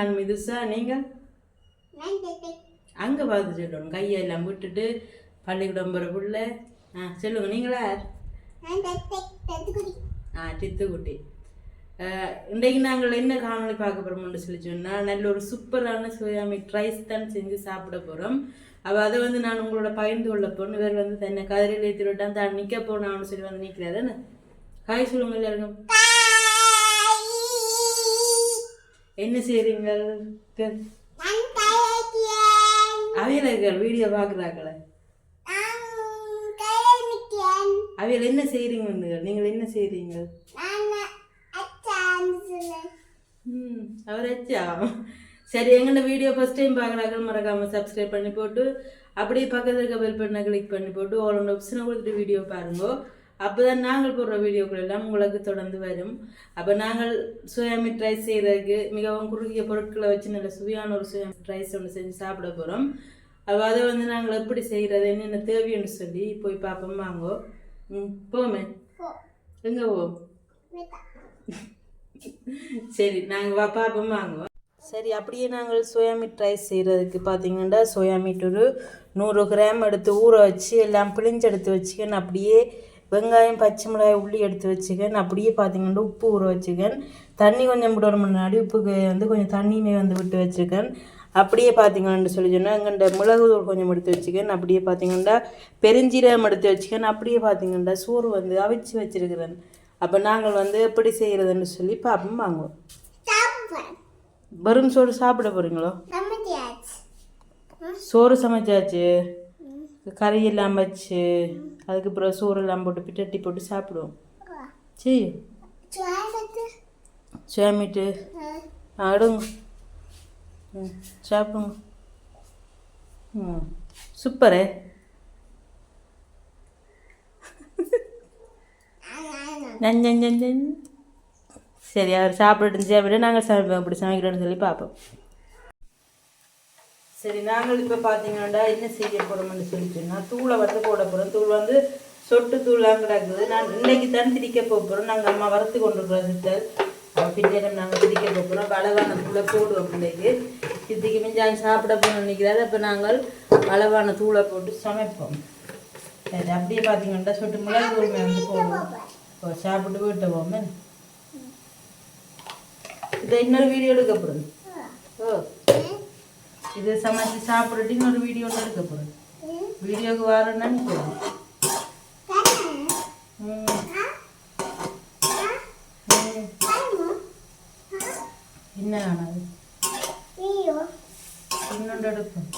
நான் மிதுசா. நீங்கள் அங்கே பார்த்து சொல்லணும். கையெல்லாம் விட்டுட்டு பள்ளிக்கூடம் போகிற புள்ள. சொல்லுங்க. நீங்களா? சித்துக்குட்டி. இன்றைக்கு நாங்கள் என்ன காணொலி பார்க்க போகிறோம்னு சொல்லி சொன்னால், நல்ல ஒரு சூப்பரான சோயா மீட் ரைஸ் தான் செஞ்சு சாப்பிட போகிறோம். அவள் அதை வந்து நான் உங்களோட பகிர்ந்து கொள்ள போகணும். இவர் வந்து தன்னை கதிரையில் ஏற்றிவிட்டான் தான் நிற்க போனான்னு சொல்லி வந்து நிற்கிறாரு. ஹாய் சொல்லுங்க எல்லாருக்கும். என்ன செய்கிறீங்க? அவையர்கள் வீடியோ பார்க்குறாங்களே, அவையில் என்ன செய்கிறீங்க? நீங்கள் என்ன செய்கிறீங்க? அவர் வச்சா சரி. எங்களோட வீடியோ ஃபர்ஸ்ட் டைம் பார்க்குறாங்க, மறக்காமல் சப்ஸ்கிரைப் பண்ணி போட்டு அப்படியே பக்கத்தில் இருக்க பெல் பட்டனை கிளிக் பண்ணி போட்டு அவளோட ஆப்ஷனை கொடுத்துட்டு வீடியோ பாருங்க. அப்போ தான் நாங்கள் போடுற வீடியோக்கள் எல்லாம் உங்களுக்கு தொடர்ந்து வரும். அப்போ நாங்கள் சோயா மீட் ரைஸ் செய்கிறதுக்கு மிகவும் குறுகிய பொருட்களை வச்சு நல்ல சுவையான ஒரு சோயா மீட் ரைஸ் ஒன்று செஞ்சு சாப்பிட போகிறோம். அப்போ அதை வந்து நாங்கள் எப்படி செய்கிறது, என்னென்ன தேவைன்னு சொல்லி போய் பார்ப்போம். வாங்கோ. போமே. எங்கே போவோம்? சரி, நாங்கள் பார்ப்போம். வாங்குவோம். சரி, அப்படியே நாங்கள் சோயா மீட் ரைஸ் செய்கிறதுக்கு பார்த்தீங்கன்னா, சோயா மீட் ஒரு 100 கிராம் எடுத்து ஊற வச்சு எல்லாம் பிழிஞ்சு எடுத்து வச்சுக்கேன். அப்படியே வெங்காயம், பச்சை மிளகாய், உள்ளி எடுத்து வச்சுக்கேன். அப்படியே பார்த்தீங்கன்னா உப்பு ஊற வச்சுக்கேன். தண்ணி கொஞ்சம் விட முன்னாடி உப்புக்கு வந்து கொஞ்சம் தண்ணியுமே வந்து விட்டு வச்சுக்கேன். அப்படியே பார்த்தீங்கன்னு சொல்லி சொன்னால் எங்கள்கிட்ட மிளகு தூள் கொஞ்சம் எடுத்து வச்சுக்கேன். அப்படியே பார்த்தீங்கன்னா பெருஞ்சீரகம் எடுத்து வச்சுக்கேன். அப்படியே பார்த்தீங்கன்னா சோறு வந்து அவிச்சு வச்சுருக்கிறேன். அப்போ நாங்கள் வந்து எப்படி செய்கிறதுன்னு சொல்லி பார்ப்போம். வாங்குவோம். வெறும் சோறு சாப்பிட போகிறீங்களோ? சோறு சமைச்சாச்சு, கறி எல்லாம் வச்சு அதுக்கப்புறம் சோறு எல்லாம் போட்டு பிட்டட்டி போட்டு சாப்பிடுவோம். சரி, சோயா மீட்டு எடுங்க, சாப்பிடுங்க. சூப்பரே. சரி, அவர் சாப்பிட்டு சாப்பிட்டு நாங்கள் சமைப்போம். அப்படி சமைக்கிறோன்னு சொல்லி பார்ப்போம். சரி, நாங்கள் இப்போ பார்த்தீங்கன்னா என்ன செய்ய போகிறோம்னு சொல்லிட்டுன்னா, தூளை வந்து போட போகிறோம். தூள் வந்து சொட்டு தூளாக கிடக்குது. நான் இன்னைக்கு தான் திரிக்க போகிறோம். நாங்கள் அம்மா வறுத்து கொண்டு இருக்கிறோம் சித்தர். பின்னேரம் நாங்கள் திரிக்க போகிறோம். அளவான தூளை போடுவோம். இன்னைக்கு சித்திக்கு மிஞ்சாங்க சாப்பிட போகணும்னு நினைக்கிறாரு. அப்போ நாங்கள் அளவான தூளை போட்டு சமைப்போம். சரி, அப்படியே பார்த்தீங்கன்னா சொட்டு மிளகு தூள் வந்து போடுவோம். இப்போ சாப்பிட்டு விட்டுவோம். இதை இன்னொரு வீடியோ எடுக்க போகிறது. இது சமைச்சு சாப்பிட்டுட்டு இன்னொரு வீடியோ ஒன்று எடுக்க போகிறது. வீடியோக்கு வரேன்னு நினைக்கிறேன். என்ன ஆனது இன்னொன்று எடுப்போம்.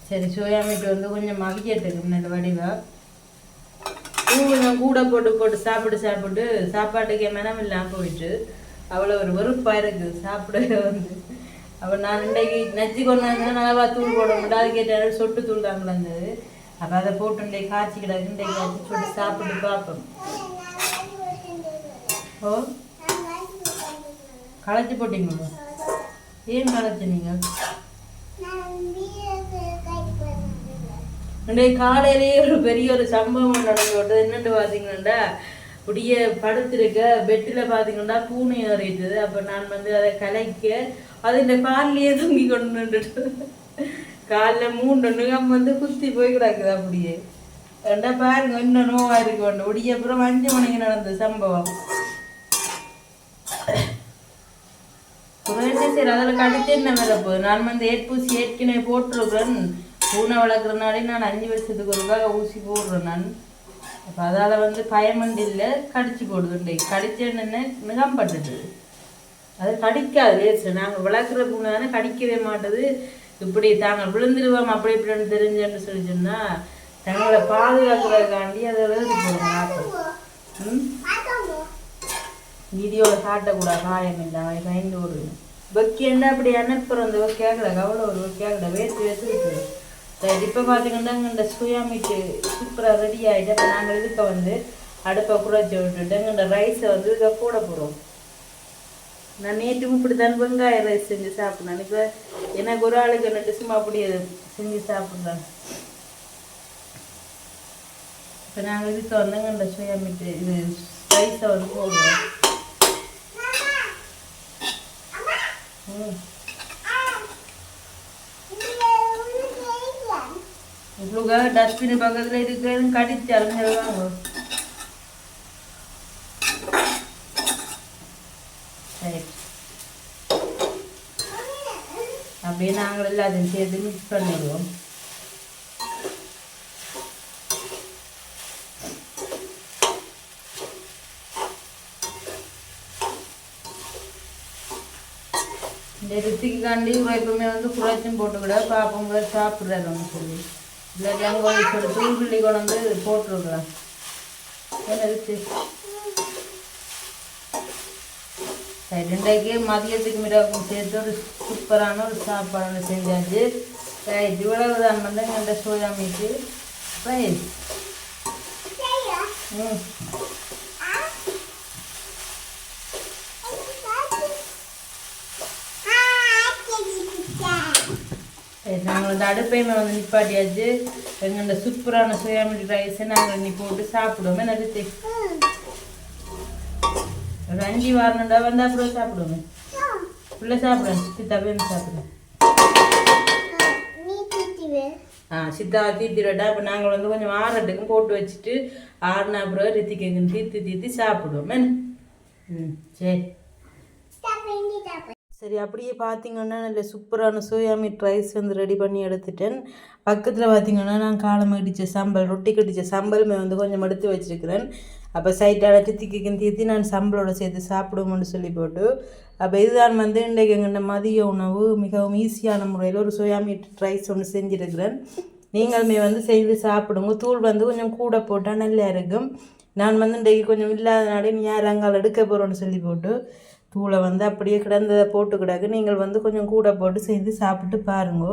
சரி, சோயா மீட் வந்து கொஞ்சம் மவியட்டுக்கு நல்ல வடிவாக கொஞ்சம் கூட போட்டு போட்டு சாப்பிட்டு சாப்பாட்டுக்கே மனம் இல்லாமல் போயிட்டு அவ்வளோ ஒரு வெறுப்பாக இருக்குது சாப்பிட வந்து. அப்போ நான் இன்றைக்கு நச்சு கொண்டு வந்தேன். நல்லா தூள் போட முடியாது, அது கேட்டால் சொட்டு தூள் தான் கிடந்தது. அப்போ அதை போட்டு இன்றைக்கு காய்ச்சி கிடக்கு. இன்றைக்கு காய்ச்சி போட்டு சாப்பிட்டு பார்ப்போம். ஓ, களைச்சி போட்டிங்களோ? ஏன் களைச்சி நீங்கள்? இன்றைக்கு காலையிலேயே ஒரு பெரிய ஒரு சம்பவம் நடந்து விட்டது. என்னென்னு பார்த்தீங்கன்னா, இப்படியே படுத்திருக்க பெட்டில் பார்த்தீங்கன்னா பூனை ஏறிட்டுது. அப்போ நான் வந்து அதை கலைக்க அது இந்த காலிலேயே தூங்கி கொண்டு நின்றுட்டு காலில் 3 நுகம் வந்து குத்தி போய் கிடக்குது. அப்படியே ரெண்டா பாருங்க, இன்னும் நோவாக இருக்கு கொண்டு ஒடிய. அப்புறம் 5 மணிக்கு நடந்த சம்பவம். சரி, அதில் கடிச்சு என்ன மேலே போகுது. நான் வந்து ஏற்பூசி ஏற்கனவே போட்டிருக்கிறேன். பூனை வளர்க்குறனாலே நான் 5 வருஷத்துக்கு ஒருக்காக ஊசி போடுறேன் நான். அப்போ அதால் வந்து பயமண்டில்லை, கடிச்சு போடுது. கடிச்சேன்னு மிகம் பட்டுது. அது கடிக்காது லேசு. நாங்கள் வளர்க்குற பூனை தானே, கடிக்கவே மாட்டுது. இப்படி தாங்க விழுந்துடுவோம் அப்படி இப்படின்னு தெரிஞ்சுன்னு சொல்லி சொன்னால் தங்களை பாதுகாக்கிறதுக்காண்டி அதை எழுதி போடுங்க. வீடியோவில் காட்டக்கூடாது, காயம் இல்லை, பயந்து ஓடுது. வெக்கேண்டா அப்படி அனுப்புகிறோம். அந்த கேட்கல கவலை ஒரு கேட்கல வேர்த்து இருக்குது. சரி, இப்போ பார்த்தீங்கன்னா இந்த சோயா மீட்டு சூப்பராக ரெடி ஆகிட்டு. அப்போ நாங்கள் இதுக்கு வந்து அடுப்பை குறைச்சி விட்டுட்டு இந்த ரைஸை வந்து இதை போட போகிறோம். நான் நேற்றும் இப்படி தான் வெங்காய ரைஸ் செஞ்சு சாப்பிட்றேன். இப்போ எனக்கு ஒரு ஆளுக்கு 2 சும்மா அப்படி செஞ்சு சாப்பிட்றேன். இப்போ நாங்கள் இதுக்கு வந்தங்க இந்த சோயா மீட்டு இது ரைஸை வந்து போடுவோம். இவ்வளோ டஸ்ட்பின் பக்கத்தில் இருக்கிறது கடிச்சு அரைஞ்சிடுவாங்க. சரி, அப்படியே நாங்கள் எல்லாத்தையும் சேர்த்து மிக்ஸ் பண்ணிடுவோம். இந்த ரித்திக்காண்டி எப்பவுமே வந்து குறைச்சும் போட்டுக்கிட பாப்பங்க சாப்பிட்றாருன்னு சொல்லி இல்லாட்டி அங்கே சொல்லி தூள்புள்ளி கொண்டு வந்து போட்டுருக்கலாம். என்ன ரித்தி சரி, இன்றைக்கு மதியத்துக்கு மிராக்கும் சேர்த்து ஒரு சூப்பரான ஒரு சாப்பாடு செஞ்சாச்சு. ரைட், இவ்வளவு தான் வந்து இந்த சோயா மீட்டு ரைட். நாங்கள் வந்து அடுப்பையுமே வந்து நிப்பாட்டியாச்சு. எங்கள்ட சூப்பரான சோயா மீட் ரைஸை நாங்கள் இன்னி போட்டு சாப்பிடுவோமே. நிறுத்தி ஒரு 5 வாரம்டா வந்தால் அப்புறம் சாப்பிடுவோமே. ஃபுல்லாக சாப்பிடுவேன், சித்தாவே சாப்பிடுவேன். சித்தா தீத்திரட்டா. இப்போ நாங்கள் வந்து கொஞ்சம் ஆறட்டுக்கும் போட்டு வச்சுட்டு ஆறுனா அப்புறம் ரித்திக்கு தீர்த்து சாப்பிடுவோமே. சரி சரி, அப்படியே பார்த்தீங்கன்னா நல்ல சூப்பரான சோயா மீட் ரைஸ் வந்து ரெடி பண்ணி எடுத்துட்டேன். பக்கத்தில் பார்த்தீங்கன்னா நான் காலம் அடித்த சம்பல், ரொட்டி கட்டிச்ச சம்பலுமே வந்து கொஞ்சம் எடுத்து வச்சுருக்கிறேன். அப்போ சைட்டாக திக்கிக்கும் தீர்த்தி நான் சம்பளோட சேர்த்து சாப்பிடுவோம்னு சொல்லி போட்டு, அப்போ இதுதான் வந்து இன்றைக்கு எங்கள் மதிய உணவு. மிகவும் ஈஸியான முறையில் ஒரு சோயா மீட் ரைஸ் ஒன்று செஞ்சுருக்கிறேன். நீங்களுமே வந்து செய்து சாப்பிடுங்க. தூள் வந்து கொஞ்சம் கூட போட்டால் நல்லா இருக்கும். நான் வந்து இன்றைக்கு கொஞ்சம் இல்லாதனாலே நீ யார் அங்கால் எடுக்க போகிறோன்னு சொல்லி போட்டு தூளை வந்து அப்படியே கிடந்ததை போட்டு கிடக்கு. நீங்கள் வந்து கொஞ்சம் கூட போட்டு செய்து சாப்பிட்டு பாருங்க.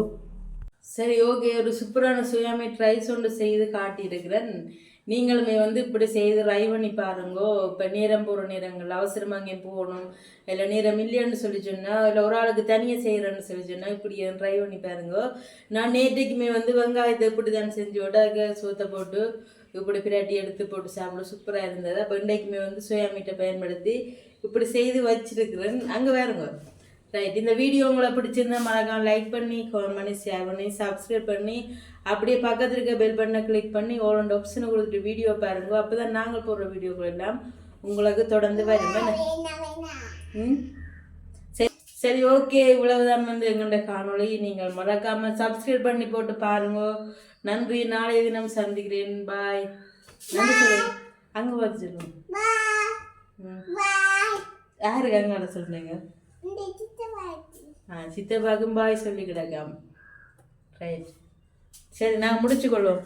சரி, ஓகே, ஒரு சூப்பரான சோயா மீட் ரைஸ் ஒன்று செய்து காட்டியிருக்கிறேன். நீங்களுமே வந்து இப்படி செய்து ட்ரை பண்ணி பாருங்கோ. இப்போ நேரம் போகிற நேரங்கள் அவசரமாக அங்கேயும் போகணும், இல்லை நேரம் இல்லைன்னு சொல்லி சொன்னால், இல்லை ஒரு ஆளுக்கு தனியாக செய்கிறேன்னு சொல்லி சொன்னால் இப்படி ட்ரை பண்ணி பாருங்கோ. நான் நேற்றைக்குமே வந்து வெங்காயத்தை இப்படி தான் செஞ்சு விட்டு அதுக்கு சோத்தை போட்டு இப்படி பிராட்டி எடுத்து போட்டு சாப்பிட சூப்பராக இருந்தது. அப்போ இன்றைக்குமே வந்து சோயா மீட்டை பயன்படுத்தி இப்படி செய்து வச்சிருக்கிறேன். அங்கே வேறுங்க. ரைட், இந்த வீடியோ உங்களை பிடிச்சிருந்தா மறக்காம லைக் பண்ணி கமெண்ட் பண்ணி ஷேர் பண்ணி சப்ஸ்கிரைப் பண்ணி அப்படியே பக்கத்தில் இருக்க பெல் பட்டனை கிளிக் பண்ணி ஓல் அண்ட் ஆப்ஷனை கொடுத்துட்டு வீடியோ பாருங்க. அப்போ தான் நாங்கள் போடுற வீடியோக்கள் எல்லாம் உங்களுக்கு தொடர்ந்து வருவேன். சரி, ஓகே, இவ்வளவுதான் வந்து எங்களுடைய காணொளி. நீங்கள் மறக்காமல் சப்ஸ்கிரைப் பண்ணி போட்டு பாருங்க. நன்றி, நாளைய தினம் சந்திக்கிறேன். பாய். நன்றி சொல்லுங்க, அங்கே பார்த்து சொல்லுங்க. யாருக்கு அங்கே சொல்றீங்க? சித்தப்பாக்கும் பாய் சொல்லி கிடக்காம. ரைட், சரி, நாங்கள் முடிச்சுக்கொள்வோம்.